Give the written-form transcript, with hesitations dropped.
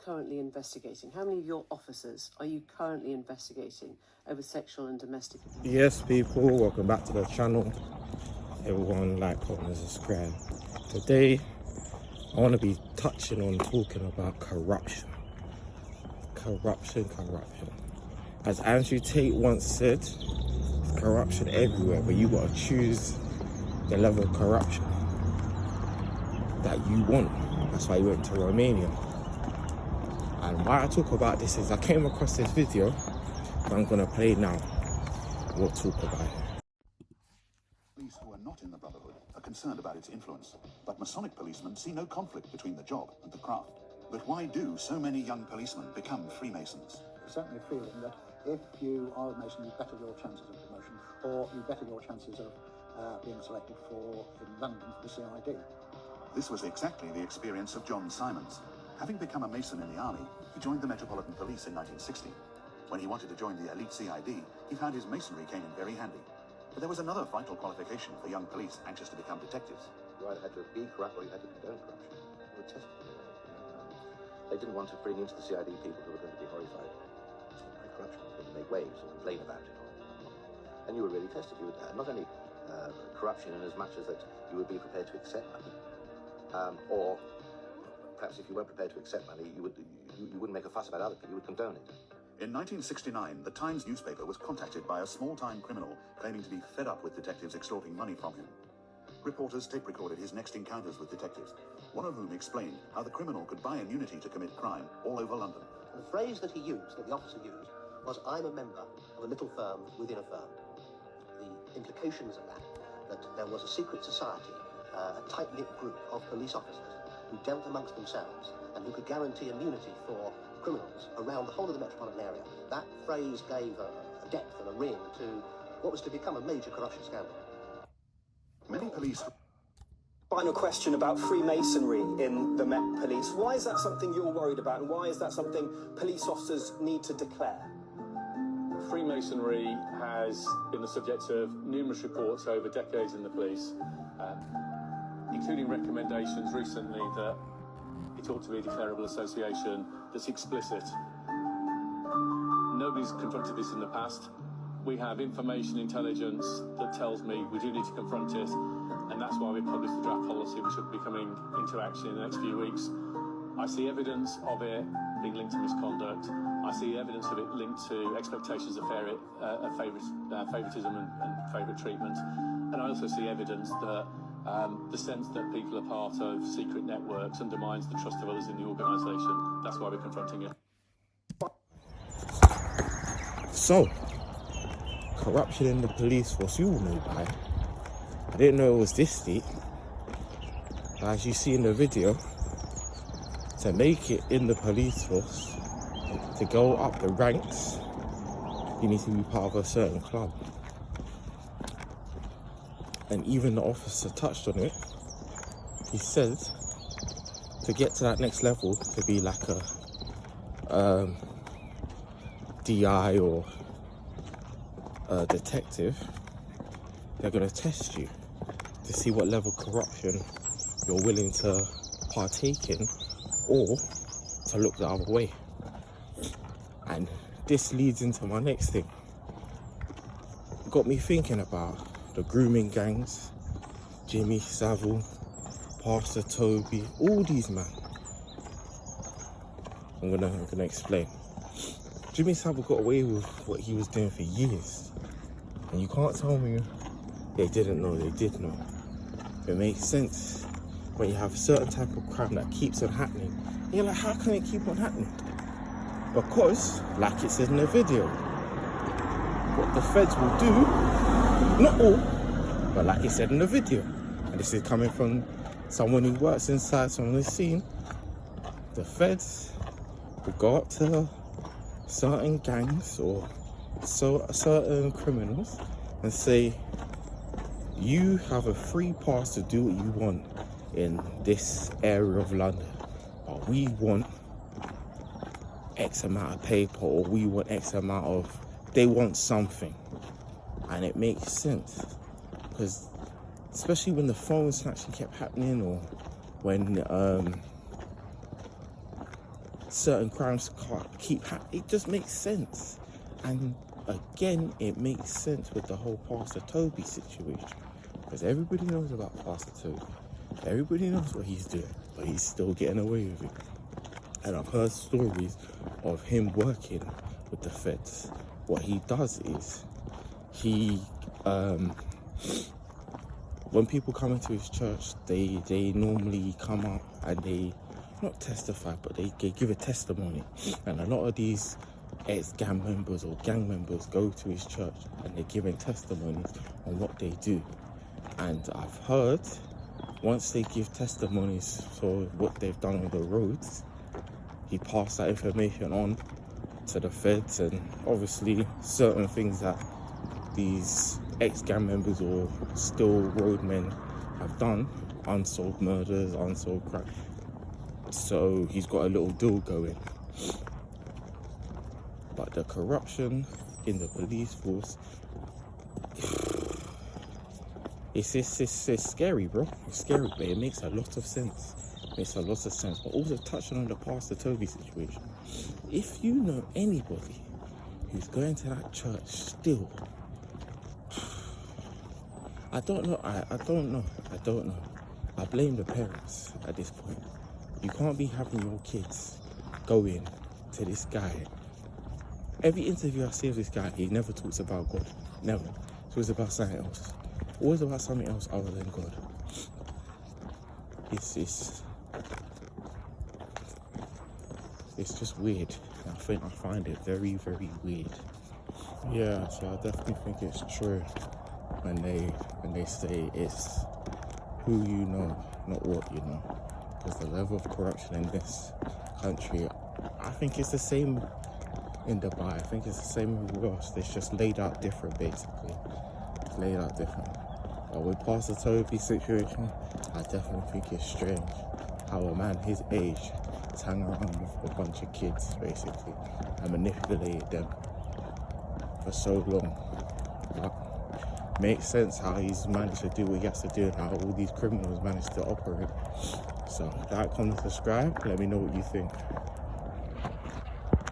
currently investigating? How many of your officers are you currently investigating over sexual and domestic abuse? Yes, people, welcome back to the channel. Everyone like, comment, and subscribe. Today, I want to be touching on talking about corruption. Corruption. As Andrew Tate once said, corruption everywhere, but you got to choose the level of corruption that you want. That's why he went to Romania. And why I talk about this is I came across this video that I'm going to play now. We'll talk about it. Police who are not in the Brotherhood are concerned about its influence, but Masonic policemen see no conflict between the job and the craft. But why do so many young policemen become Freemasons? Certainly a feeling that if you are a Mason, you better your chances of promotion, or you better your chances of being selected for in London for the CID. This was exactly the experience of John Simons. Having become a Mason in the army, he joined the Metropolitan Police in 1960. When he wanted to join the elite CID, he found his Masonry came in very handy. But there was another vital qualification for young police anxious to become detectives. You either had to be corrupt or you had to condone corruption. You were tested. They didn't want to bring into the CID people who were going to be horrified by corruption, going to make waves and complain about it. And you were really tested. You would not only corruption in as much as that you would be prepared to accept money, or perhaps if you weren't prepared to accept money, you wouldn't make a fuss about other people, you would condone it. In 1969, the Times newspaper was contacted by a small-time criminal claiming to be fed up with detectives extorting money from him. Reporters tape-recorded his next encounters with detectives, one of whom explained how the criminal could buy immunity to commit crime all over London. And the phrase that he used, that the officer used, was, "I'm a member of a little firm within a firm." The implications of that there was a secret society, a tight-knit group of police officers who dealt amongst themselves and who could guarantee immunity for criminals around the whole of the metropolitan area. That phrase gave a depth and a ring to what was to become a major corruption scandal. Many police... Final question about Freemasonry in the Met Police. Why is that something you're worried about, and why is that something police officers need to declare? Freemasonry has been the subject of numerous reports over decades in the police, including recommendations recently that it ought to be a declarable association that's explicit. Nobody's confronted this in the past. We have information intelligence that tells me we do need to confront it, and that's why we published the draft policy, which will be coming into action in the next few weeks. I see evidence of it being linked to misconduct. I see evidence of it linked to expectations of favouritism and favourite treatment. And I also see evidence that the sense that people are part of secret networks undermines the trust of others in the organisation. That's why we're confronting it. So, corruption in the police force, you all know about it. I didn't know it was this deep. As you see in the video, to make it in the police force, to go up the ranks, you need to be part of a certain club. And even the officer touched on it. He said to get to that next level, to be like a DI or a detective, they're going to test you to see what level of corruption you're willing to partake in, or to look the other way. And this leads into my next thing. It got me thinking about the grooming gangs, Jimmy Savile, Pastor Toby, all these men. I'm gonna explain. Jimmy Savile got away with what he was doing for years, and you can't tell me they didn't know. They did know. It makes sense when you have a certain type of crime that keeps on happening. And you're like, how can it keep on happening? Because, like it said in the video, what the feds will do, not all, but like it said in the video, and this is coming from someone who works inside some of the scene, the feds will go up to certain gangs or certain criminals and say, you have a free pass to do what you want in this area of London, but we want X amount of paper, or we want X amount of, they want something. And it makes sense, because especially when the phone snatching kept happening, or when certain crimes can't keep happening. It just makes sense. And again, it makes sense with the whole Pastor Toby situation, because everybody knows about Pastor Toby. Everybody knows what he's doing, but he's still getting away with it. And I've heard stories of him working with the feds. What he does is he when people come into his church, they normally come up and they not testify, but they give a testimony. And a lot of these ex-gang members or gang members go to his church and they're giving testimonies on what they do. And I've heard once they give testimonies for what they've done on the roads, he passed that information on to the feds, and obviously certain things that these ex-gang members or still roadmen have done, unsolved murders, unsolved crime. So he's got a little deal going. But the corruption in the police force, it's scary, bro. It's scary, but it makes a lot of sense. Makes a lot of sense. But also touching on the Pastor Toby situation, if you know anybody who's going to that church still, I don't know. I don't know. I blame the parents at this point. You can't be having your kids going to this guy. Every interview I see of this guy, he never talks about God. Never. It's always about something else. Always about something else other than God. It's just weird. I find it very, very weird. Yeah, so I definitely think it's true when they say it's who you know, not what you know. Because the level of corruption in this country, I think it's the same in Dubai. I think it's the same everywhere else. It's just laid out different, basically. It's laid out different. But with Pastor Toby's situation, I definitely think it's strange how a man his age is hanging around with a bunch of kids, basically, and manipulated them for so long. But makes sense how he's managed to do what he has to do and how all these criminals managed to operate. So like, comment, subscribe, let me know what you think.